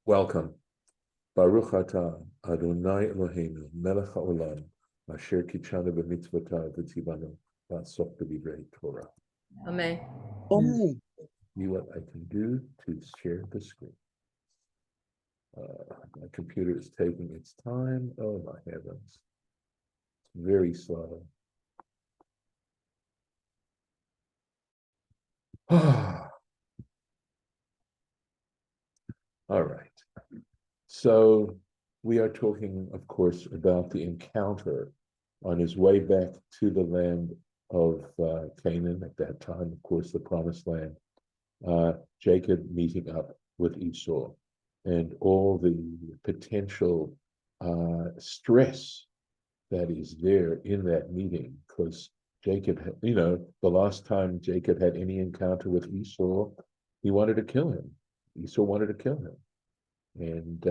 Welcome. Baruch atah Adonai Eloheinu melech haolam asher kitshanu b'mitzvotav v'tzivanu la'asok b'divrei Torah. Amen. Amen. See what I can do to share the screen. My computer is taking its time. Oh my heavens. It's very slow. All right. So we are talking, of course, about the encounter on his way back to the land of Canaan at that time, of course, the promised land. Jacob meeting up with Esau and all the potential stress that is there in that meeting, because Jacob, the last time Jacob had any encounter with Esau, he wanted to kill him. Esau wanted to kill him. And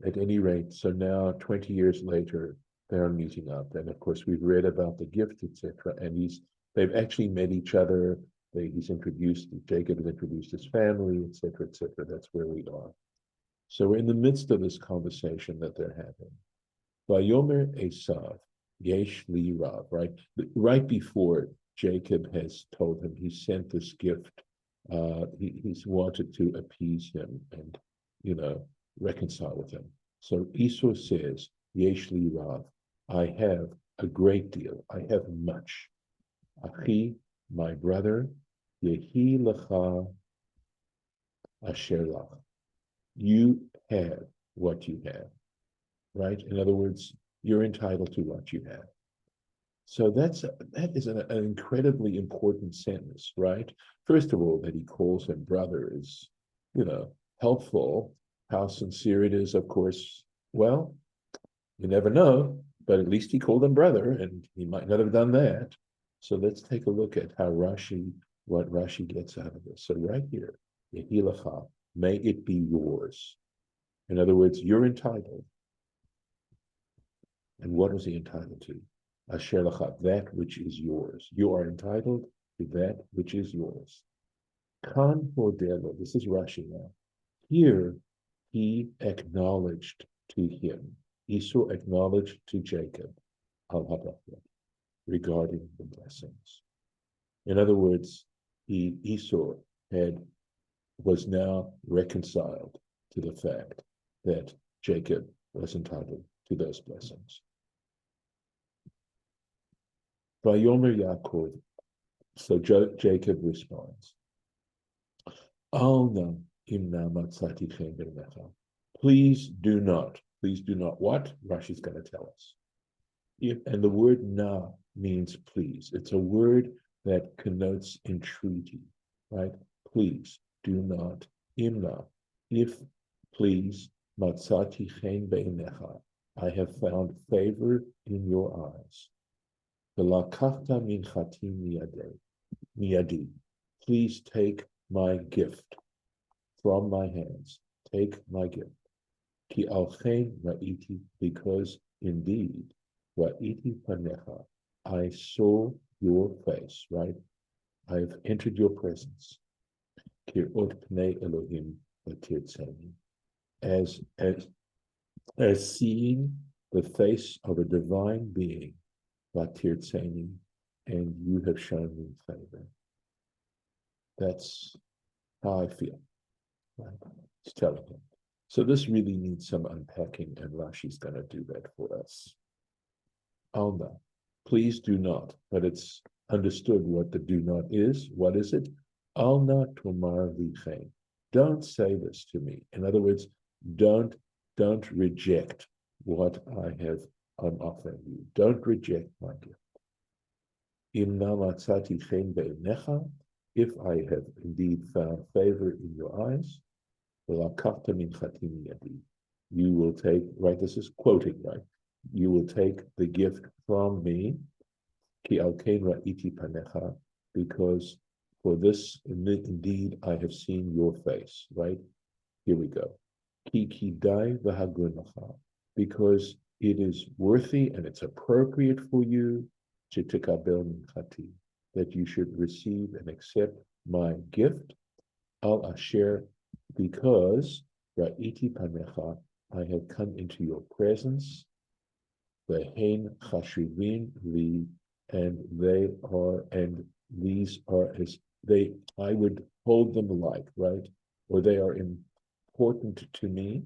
at any rate, so now 20 years later, they're meeting up. And of course, we've read about the gift, etc. And they've actually met each other. Jacob has introduced his family, etc., etc. That's where we are. So we're in the midst of this conversation that they're having. Vayomer Esau, yesh li rav, right? Right before Jacob has told him he sent this gift, he's wanted to appease him and, reconcile with him. So Esau says, yesh li rav, I have a great deal, I have much. Achi, my brother, yehi lecha asher lach. You have what you have, right? In other words, you're entitled to what you have. So that is an incredibly important sentence, right? First of all, that he calls him brother is, helpful. How sincere it is, of course, well, you never know, but at least he called him brother, and he might not have done that. So let's take a look at what Rashi gets out of this. So right here, yehi lecha, may it be yours. In other words, you're entitled. And what was he entitled to? Asher lecha, that which is yours. You are entitled to that which is yours. Kan hodelo, this is Rashi now. Here, he acknowledged to him. Esau acknowledged to Jacob regarding the blessings. In other words, Esau was now reconciled to the fact that Jacob was entitled to those blessings. Vayomer Yaakov, so Jacob responds, Alna imna matzati chen b'necha. Please do not what? Rashi's going to tell us. And the word na means please. It's a word that connotes entreaty, right? Please do not, imna, if please, matzati chen b'necha, I have found favor in your eyes. V'lakachta minchati miyadi, please take my gift from my hands. Take my gift. Ki alchein ra'iti, because indeed, ra'iti panecha, I saw your face, right? I've entered your presence. Kirot pnei Elohim v'tirtzeni, as seeing the face of a divine being, v'tirtzeni, and you have shown me favor. That's how I feel. Right? It's telling him. So this really needs some unpacking, and Rashi's going to do that for us. Alna, please do not, but it's understood what the do not is. What is it? Alna tomar v'chein. Don't say this to me. In other words, don't reject what I have on offering you. Don't reject my gift. Imna matzati chen be'necha, if I have indeed found favor in your eyes, you will take, right, this is quoting, right? You will take the gift from me, because for this, indeed, I have seen your face, right? Here we go. Because it is worthy and it's appropriate for you that you should receive and accept my gift, al asher, because Ra'iti panecha, I have come into your presence. Ve'hein chashuvin li, and these are as they, I would hold them like, right? Or they are important to me,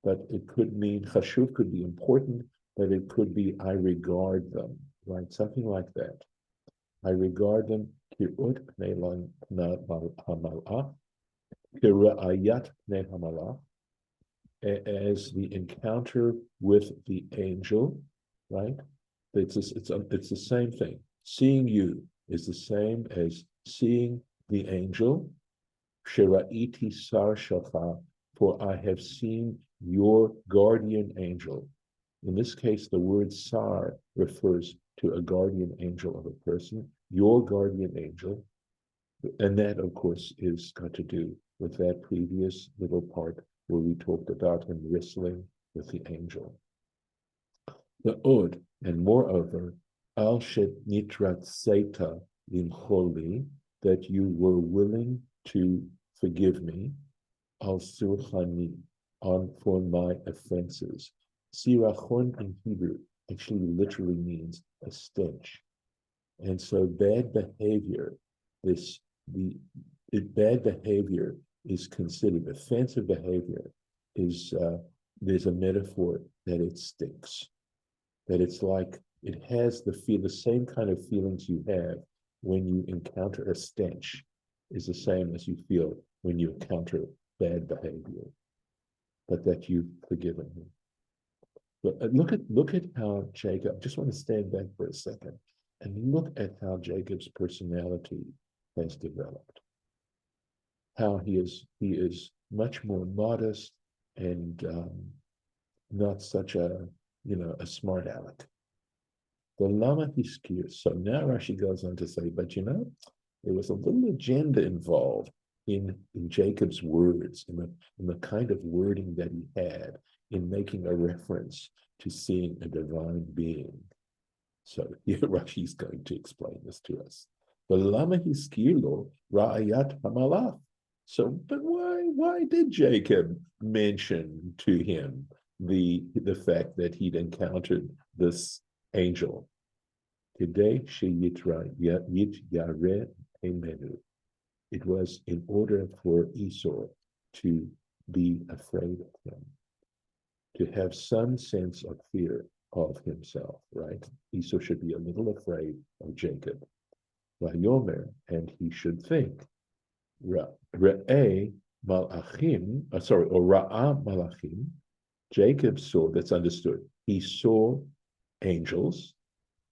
but it could mean, chashuv could be important, but it could be, I regard them, right? Something like that. I regard them, kir'ut pnei hamalach, kira'ayat pnei hamalach, as the encounter with the angel, right? It's the same thing. Seeing you is the same as seeing the angel. Shera'iti sar shalcha, for I have seen your guardian angel. In this case, the word sar refers to a guardian angel of a person, your guardian angel. And that, of course, is got to do with that previous little part where we talked about him wrestling with the angel. The od, and moreover, al shet nitrat seita limcholi, that you were willing to forgive me, al surchani, on for my offenses. Sirachon in Hebrew actually literally means a stench. And so bad behavior, bad behavior is considered, offensive behavior is, there's a metaphor that it stinks, that it's like, it has the same kind of feelings you have when you encounter a stench is the same as you feel when you encounter bad behavior, but that you've forgiven him. But look at how Jacob, I just want to stand back for a second and look at how Jacob's personality has developed. How he is much more modest and not such a smart aleck. The lama hiskir. So now Rashi goes on to say, but there was a little agenda involved in Jacob's words, in the kind of wording that he had in making a reference to seeing a divine being. So here Rashi is going to explain this to us. The lama hiskirlo ra'ayat hamalach. So, but why did Jacob mention to him the fact that he'd encountered this angel? Today, it was in order for Esau to be afraid of him, to have some sense of fear of himself, right? Esau should be a little afraid of Jacob. Vayomer, and he should think, Ra'eh malachim, or Ra'a malachim, Jacob saw, that's understood, he saw angels,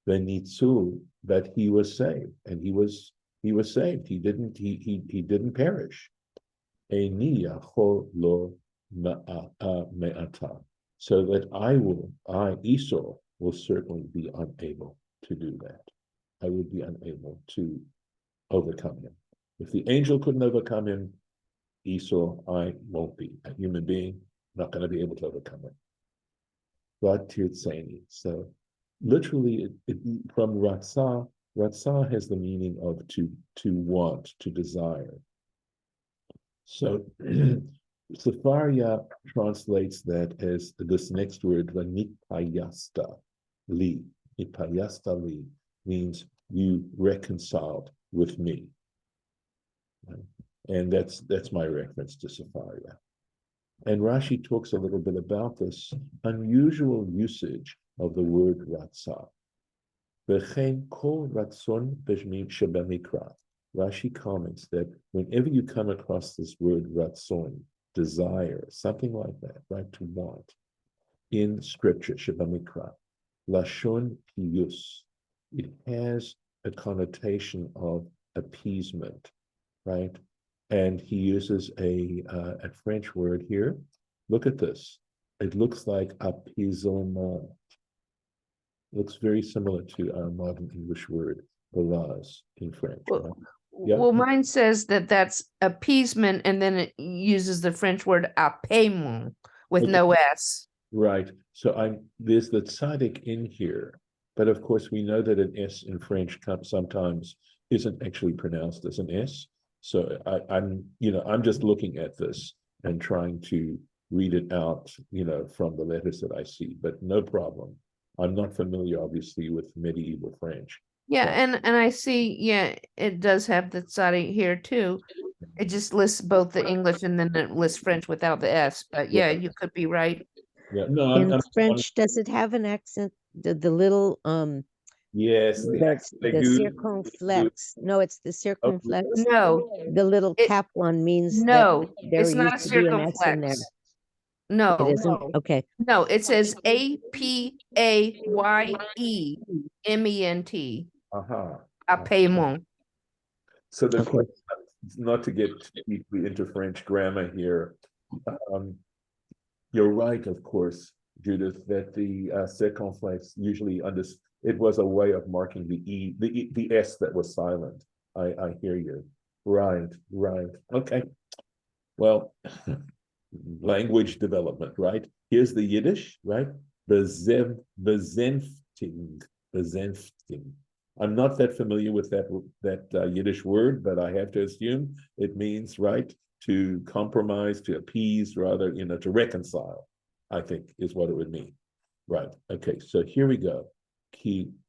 v'nitzu, that he was saved, and he was saved. He didn't perish. Eini yachol lo me'ata, so that I Esau will certainly be unable to do that. I would be unable to overcome him. If the angel couldn't overcome him, Esau, I won't be. A human being, not going to be able to overcome him. God tirtzeni. So literally, from Ratzah has the meaning of to want, to desire. So Sefaria translates that as this next word, nipayasta li. Nipayasta li means you reconciled with me. And that's my reference to Sefaria. And Rashi talks a little bit about this unusual usage of the word ratzah. V'chein kol ratzon shebamikra. Rashi comments that whenever you come across this word ratzon, desire, something like that, right, to want, in scripture, shebamikra, lashon piyus, it has a connotation of appeasement, right? And he uses a French word here. Look at this. It looks like appeasement. Looks very similar to our modern English word, balaz, in French. Well, right? Well, mine says that that's appeasement, and then it uses the French word apaisement with no S. Right. So there's the tzaddik in here, but of course we know that an S in French sometimes isn't actually pronounced as an S. So I'm just looking at this and trying to read it out, from the letters that I see, but no problem. I'm not familiar, obviously, with medieval French. Yeah, but- and I see, yeah, it does have the study here too. It just lists both the English and then it lists French without the S. But yeah, you could be right. Yeah, no, In I'm French, does it have an accent? The little yes, they the do. circumflex. No, it's the circumflex. No, The little It- cap one means that no, there it's not a used to be an S in there. circumflex. It No, isn't? Okay. no, it says APAYEMENT. Uh-huh. Apaiement. So the Okay. question, not to get too deeply into French grammar here, you're right, of course, Judith, that the circumflex usually it was a way of marking the S that was silent. I hear you. Right. Okay. Well, language development, right? Here's the Yiddish, right? Besenfting. I'm not that familiar with that Yiddish word, but I have to assume it means, right, to compromise, to appease, rather, to reconcile, I think is what it would mean. Right. Okay. So here we go.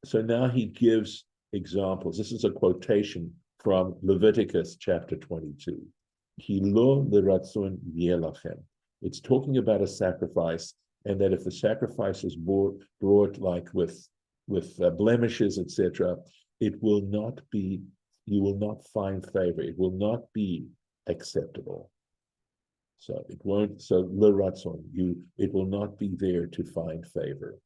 So now he gives examples. This is a quotation from Leviticus chapter 22. Ki lo l'ratzon yeh lachem. It's talking about a sacrifice, and that if the sacrifice is brought like with blemishes, etc., it will not be. You will not find favor. It will not be acceptable. So it won't. So l'ratzon, it will not be there to find favor.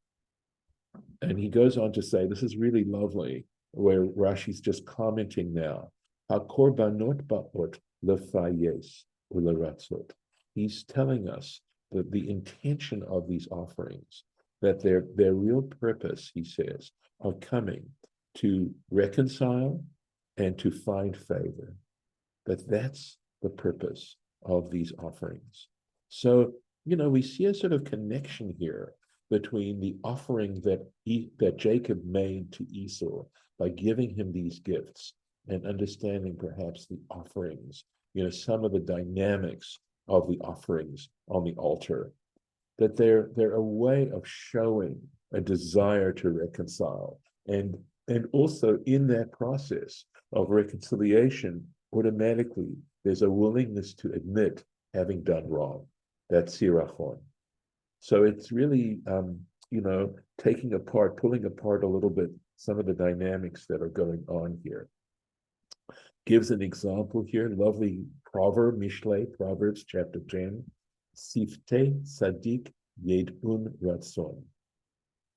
And he goes on to say, this is really lovely, where Rashi's just commenting now. HaKorbanot ba'ot lefayes u'leratzot. He's telling us that the intention of these offerings, that their real purpose, he says, are coming to reconcile and to find favor. That's the purpose of these offerings. So, we see a sort of connection here between the offering that Jacob made to Esau by giving him these gifts, and understanding perhaps the offerings, some of the dynamics of the offerings on the altar, that they're a way of showing a desire to reconcile, and also in that process of reconciliation, automatically there's a willingness to admit having done wrong. That's sirachon. So it's really, pulling apart a little bit some of the dynamics that are going on here. Gives an example here, lovely proverb, Mishlei, Proverbs chapter 10, Sifte Sadik Yedun Ratzon.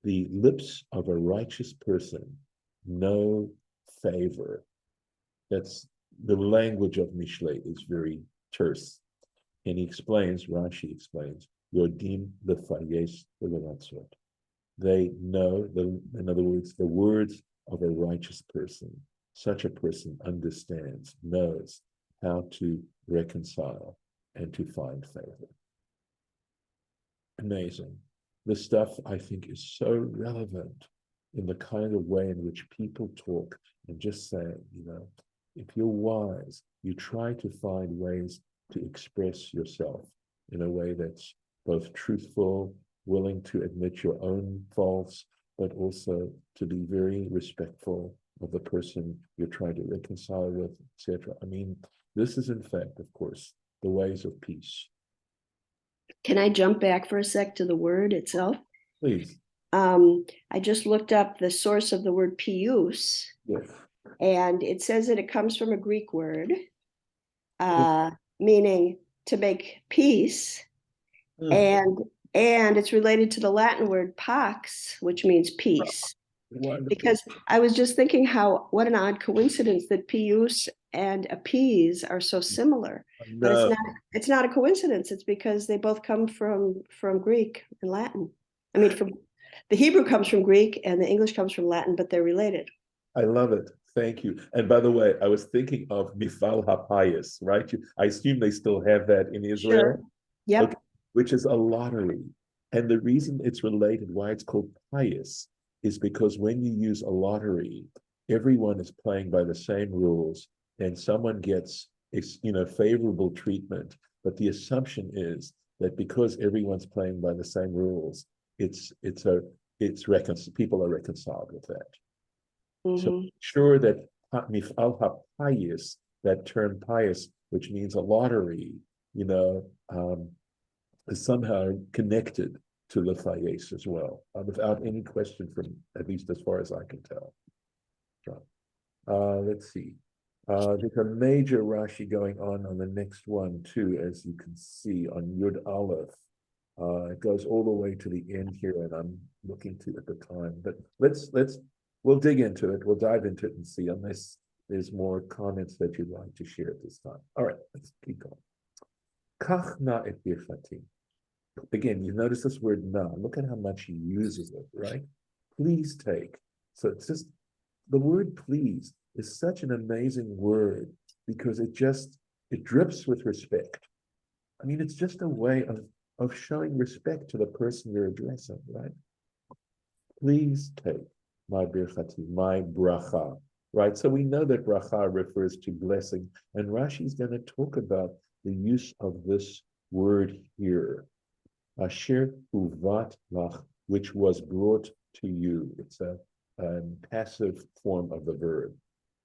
The lips of a righteous person know favor. That's the language of Mishlei is very terse. And Rashi explains, Yodim lefayes u'leratzot. They know, in other words, the words of a righteous person. Such a person understands, knows how to reconcile and to find favor. Amazing. This stuff, I think, is so relevant in the kind of way in which people talk, and just saying, if you're wise, you try to find ways to express yourself in a way that's both truthful, willing to admit your own faults, but also to be very respectful of the person you're trying to reconcile with, etc. I mean, this is in fact, of course, the ways of peace. Can I jump back for a sec to the word itself? Please. I just looked up the source of the word pius, Yes. and it says that it comes from a Greek word, meaning to make peace, and it's related to the Latin word pax, which means peace. Wonderful. Because I was just thinking what an odd coincidence that pius and appease are so similar. No. But it's not a coincidence. It's because they both come from Greek and Latin. I mean, the Hebrew comes from Greek and the English comes from Latin, but they're related. I love it. Thank you. And by the way, I was thinking of Mifal HaPayis, right? I assume they still have that in Israel. Sure. Yep. Okay, which is a lottery. And the reason it's related, why it's called pious, is because when you use a lottery, everyone is playing by the same rules, and someone gets favorable treatment, but the assumption is that because everyone's playing by the same rules, people are reconciled with that. So Mhm. sure that mif'al ha'payis, that term pious, which means a lottery, is somehow connected to the Fayes as well, without any question, from at least as far as I can tell. Let's see. There's a major Rashi going on the next one too, as you can see on Yud Aleph. It goes all the way to the end here, and I'm looking to at the time. But we'll dig into it. We'll dive into it and see, unless there's more comments that you'd like to share at this time. All right, let's keep going. Kach na et birchati. Again, you notice this word na. Look at how much he uses it, right? Please take. So it's just the word please is such an amazing word, because it drips with respect. I mean, it's just a way of showing respect to the person you're addressing, right? Please take my birchati, my bracha, right? So we know that bracha refers to blessing, and Rashi is going to talk about the use of this word here, asher uvat lach, which was brought to you. It's a passive form of the verb,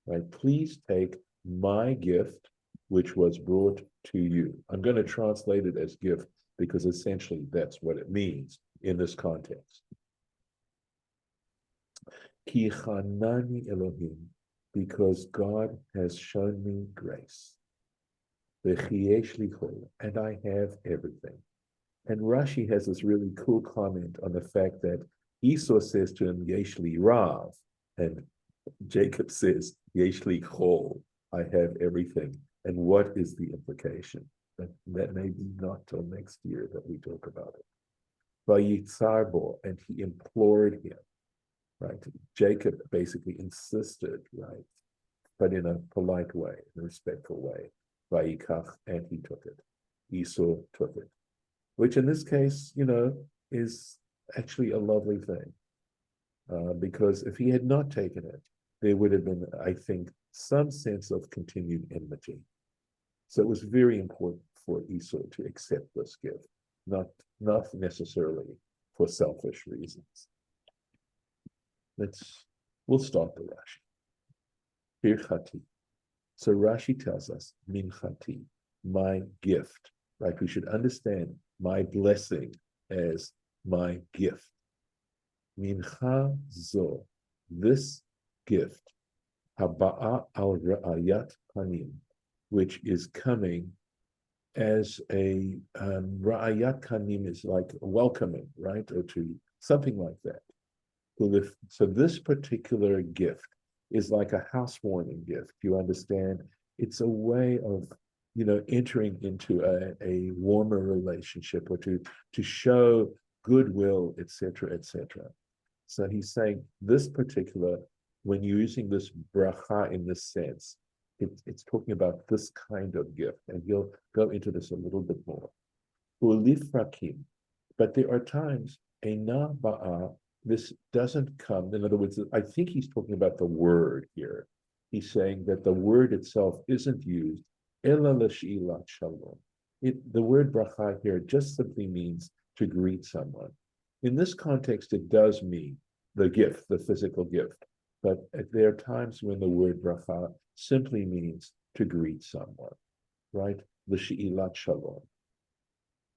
right? Please take my gift, which was brought to you. I'm going to translate it as gift, because essentially that's what it means in this context. Ki chanani Elohim, because God has shown me grace. V'chi yesh li kol, and I have everything. And Rashi has this really cool comment on the fact that Esau says to him, yesh li rav, and Jacob says, yesh li kol, I have everything. And what is the implication? That may be not till next year that we talk about it. Vayitzar bo, and he implored him, right? Jacob basically insisted, right? But in a polite way, in a respectful way. Vayikach, and he took it. Esau took it. Which in this case, is actually a lovely thing. Because if he had not taken it, there would have been, I think, some sense of continued enmity. So it was very important for Esau to accept this gift, not necessarily for selfish reasons. We'll start the Rashi. Birchati. So Rashi tells us, minchati, my gift, right? We should understand my blessing as my gift. Mincha zo, this gift, haba'a al ra'ayat panim, which is coming as a ra'ayat panim, is like welcoming, right? Or to something like that. So this particular gift is like a housewarming gift. You understand? It's a way of, entering into a warmer relationship, or to show goodwill, etc., etc. So he's saying this particular, when you're using this bracha in this sense, it's talking about this kind of gift, and he'll go into this a little bit more. Ulifrakim, but there are times, eina ba'a, this doesn't come. In other words, I think he's talking about the word here. He's saying that the word itself isn't used. Ela l'shi'ilat shalom. The word bracha here just simply means to greet someone. In this context, it does mean the gift, the physical gift. But there are times when the word bracha simply means to greet someone, right? L'shi'ilat shalom,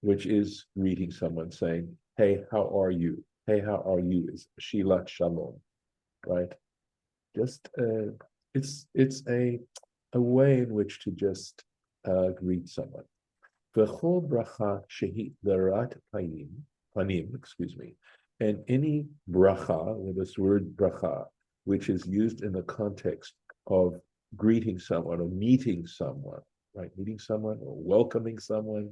which is greeting someone, saying, hey, how are you? Hey, how are you? Is Shilat Shalom, right? Just it's a way in which to just greet someone. V'chol bracha shehi darat panim, excuse me, and any bracha, with this word bracha, which is used in the context of greeting someone or meeting someone, right? Meeting someone or welcoming someone.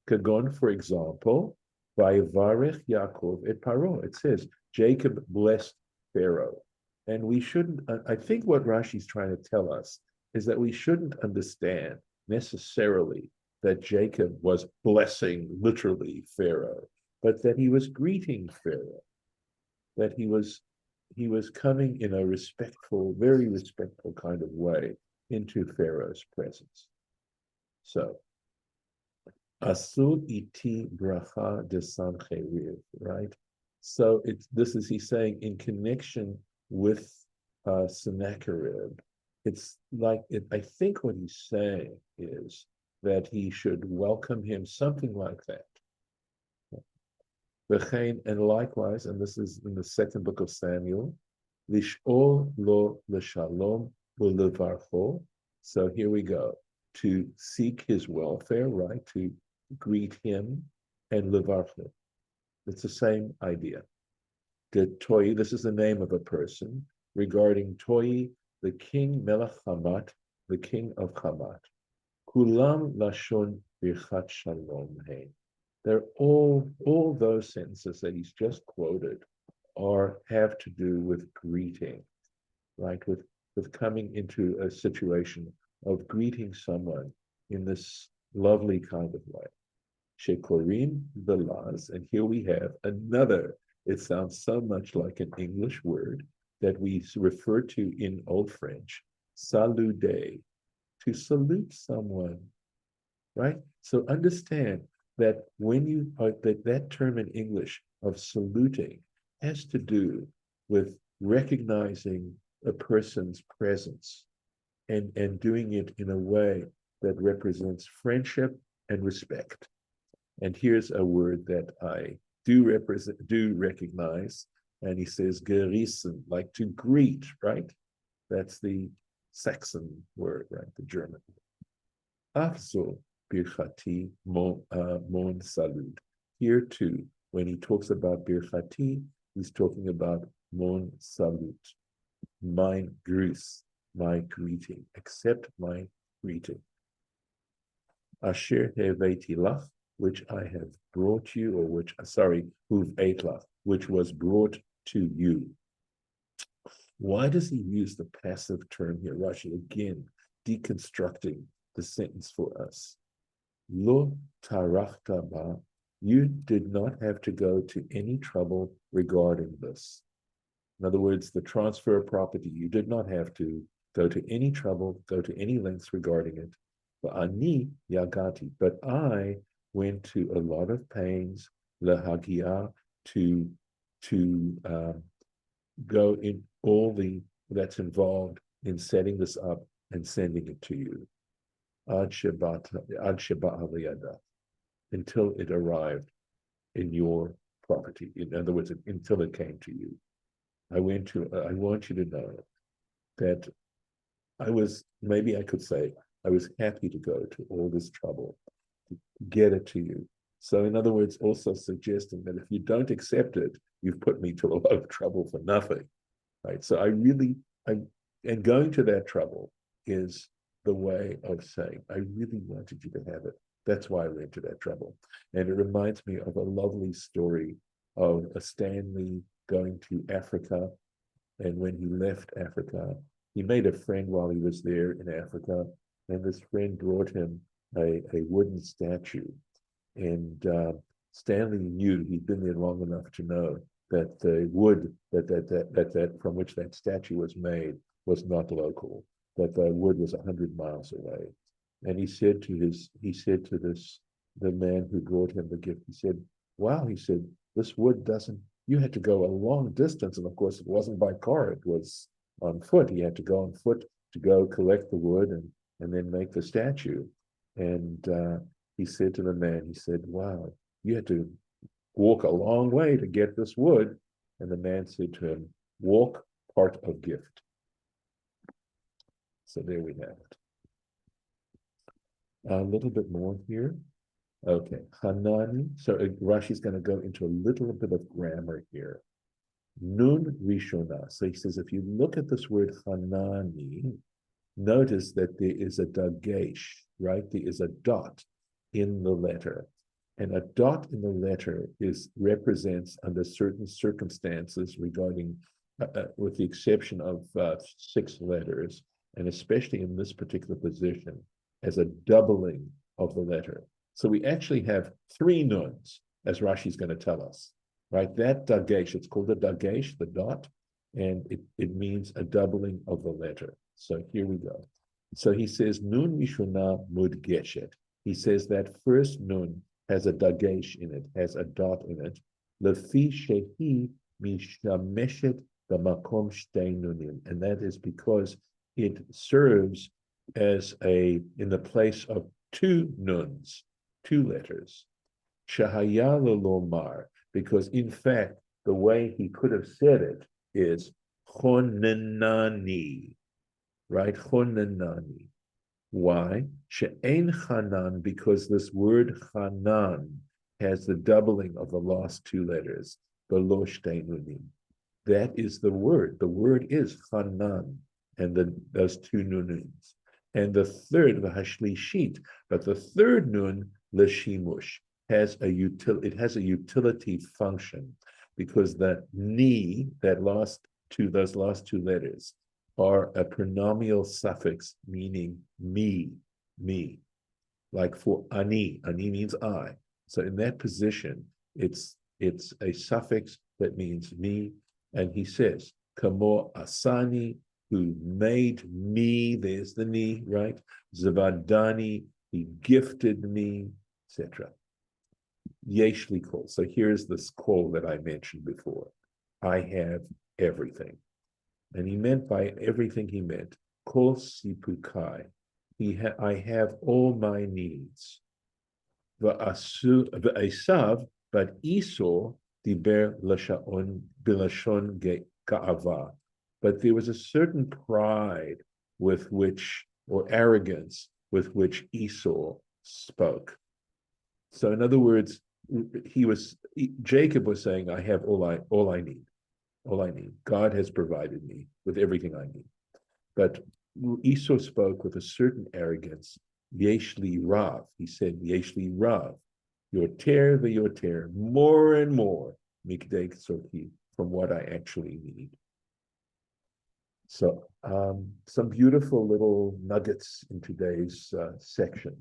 Kagon, for example, vayivarech Yaakov et Paro. It says Jacob blessed Pharaoh, and we shouldn't. I think what Rashi's trying to tell us is that we shouldn't understand necessarily that Jacob was blessing literally Pharaoh, but that he was greeting Pharaoh, that he was coming in a respectful, very respectful kind of way into Pharaoh's presence. So, Asur iti bracha de sancheriv, right? So he's saying in connection with Sennacherib, it's like I think what he's saying is that he should welcome him, something like that. And likewise, and this is in the second book of Samuel, lish'ol lo l'shalom u'levarcho. So here we go, to seek his welfare, right? To greet him and levarcho. It's the same idea. The Toi, this is the name of a person, regarding Toi, the king Melech Hamat, the king of Hamat. Kulam lashon birchat shalom hein. They're all those sentences that he's just quoted have to do with greeting, right? With coming into a situation of greeting someone in this lovely kind of way. Shekorim velaz, and here we have another. It sounds so much like an English word that we refer to in Old French, saluder, to salute someone, right? So understand that when you that term in English of saluting has to do with recognizing a person's presence and doing it in a way that represents friendship and respect. And here's a word that I do recognize, and he says gerissen, like to greet, right? That's the Saxon word, right? The German. Afzo birchati mon salud. Here too, when he talks about birchati, he's talking about mon salud, my grüß, my greeting, accept my greeting. Asher heveiti lach, which I have brought you, or which was brought to you. Why does he use the passive term here? Rashi again deconstructing the sentence for us. Lo tarachta ba, you did not have to go to any trouble regarding this. In other words, the transfer of property, you did not have to go to any trouble, go to any lengths regarding it. Ani yagati, but I went to a lot of pains, lehagia, to go in all that's involved in setting this up and sending it to you. Ad sheba aliyada, until it arrived in your property. In other words, until it came to you. I want you to know that I was happy to go to all this trouble to get it to you. So in other words, also suggesting that if you don't accept it, you've put me to a lot of trouble for nothing, right? So and going to that trouble is the way of saying, I really wanted you to have it. That's why I went to that trouble. And it reminds me of a lovely story of a Stanley going to Africa. And when he left Africa, he made a friend while he was there in Africa. And this friend brought him a wooden statue. And Stanley knew, he'd been there long enough to know that the wood that from which that statue was made was not local, that the wood was 100 miles away. And he said to the man who brought him the gift, he said, wow, he said, this wood you had to go a long distance. And of course, it wasn't by car, it was on foot. He had to go on foot to go collect the wood and then make the statue. And he said to the man, he said, wow, you had to walk a long way to get this wood. And the man said to him, walk, part of gift. So there we have it. A little bit more here. Okay, Hanani. So Rashi's going to go into a little bit of grammar here. Nun Rishona. So he says, if you look at this word Hanani, notice that there is a dagesh, right? There is a dot in the letter. And a dot in the letter represents under certain circumstances regarding, with the exception of 6 letters, and especially in this particular position, as a doubling of the letter. So we actually have 3 nuns, as Rashi's going to tell us, right? That dagesh, it's called a dagesh, the dot, and it means a doubling of the letter. So here we go. So he says, Nun Mishuna Mudgeshet. He says that first Nun has a dagesh in it, has a dot in it. Lefi shehi mishameshet b'makom shtei nunim. And that is because it serves as in the place of two nuns, two letters. Shahaya lomar, because in fact, the way he could have said it is chonenani, right? Chonenani. Why? She'ein chanan, because this word chanan has the doubling of the last two letters, below shtei nunim. That is the word. The word is chanan, and those two nunims. And the third, the hashlishit, but the third nun, leshimush, has a utility function, because the ni, those last two letters, are a pronominal suffix meaning me. Like for ani means I. So in that position, it's a suffix that means me. And he says, Kamo asani, who made me, there's the ni, right? Zavadani, he gifted me, etc. Yeshli kol. So here's this call that I mentioned before. I have everything. And he meant by everything he meant, kol sipukai. I have all my needs. V'esav, but Esau diber bilashon ga'ava. But there was a certain pride with which, or arrogance with which Esau spoke. So in other words, Jacob was saying, I have all I need. All I need. God has provided me with everything I need. But Esau spoke with a certain arrogance. Yeshli Rav. He said, Yeshli Rav. Your tear, more and more, mikdei soki, from what I actually need. So some beautiful little nuggets in today's section.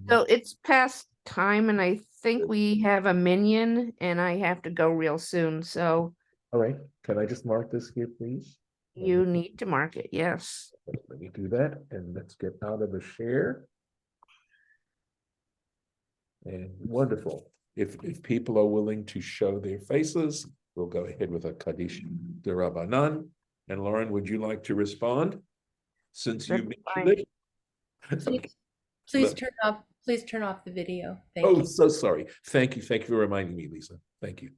So it's past time, and I think we have a minion, and I have to go real soon. So all right, can I just mark this here, please? you need to mark it, yes. Let me do that, and let's get out of the share. And wonderful. If people are willing to show their faces, we'll go ahead with a Kaddish Derabanan. And Lauren, would you like to respond? Since you mentioned it. Please turn off the video. Thank Oh, you. so sorry. Thank you for reminding me, Lisa. Thank you.